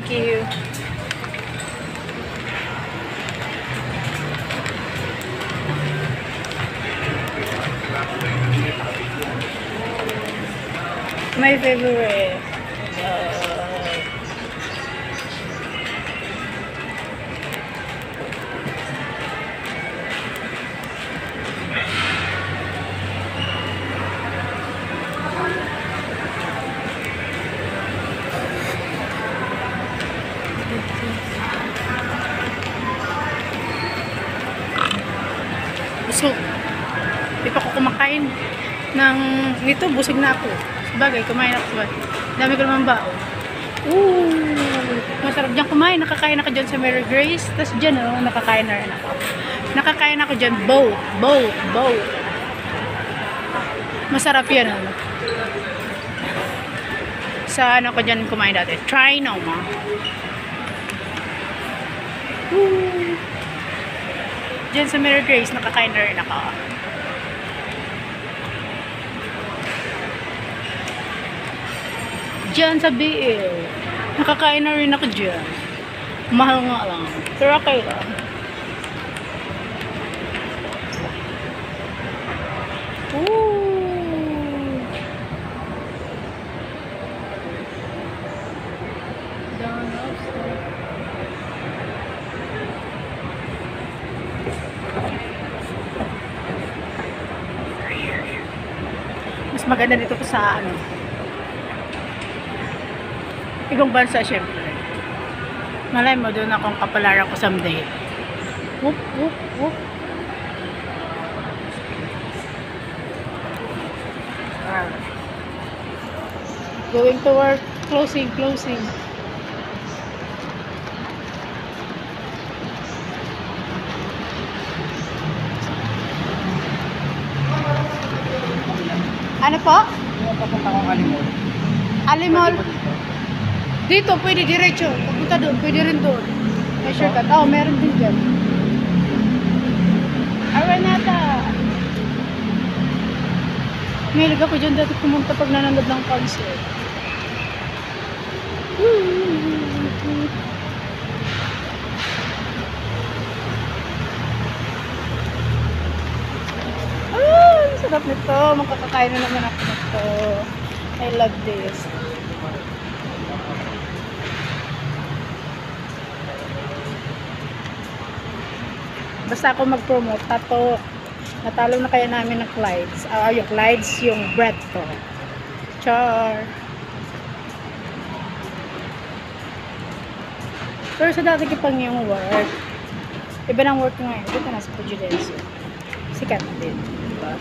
Thank you. My favorite. Busog. Di pa ako kumakain nito, busog na ako. Sabagay, kumain ako. Dami ko naman bao. Masarap dyan kumain. Nakakain ako dyan sa Mary Grace. Tapos dyan, nakakain na rin ako. Nakakain ako dyan, bow. Masarap yan, Sa ko dyan kumain dati. Try no, ma. Dyan sa Mary Grace, nakakain na rin ako. Diyan sa BL. Nakakain na rin ako dyan. Mahal nga lang. Pero okay lang. Mas maganda dito po sa ibang bansa, syempre. Malay mo, doon akong kapalaran ko someday. Whoop. Going to work. Closing. Ano po? Papunta kong Alimol. Alimol? Dito, pwede diretso. Papunta doon, pwede rin doon. May shortcut. Meron din dyan. Aranata! Mahilig ako dyan dati pumunta pag nanonood ng concert. Sarap nito. Makakakain na naman ako nito. I love this. Basta ako mag-promote. Natalo na kaya namin ng Clydes. Yung Clydes, yung bread ko. Char. Pero sa dati kipang yung work. Iba ng work ngayon. Dito na sa Prejudice. Sikat din. Diba?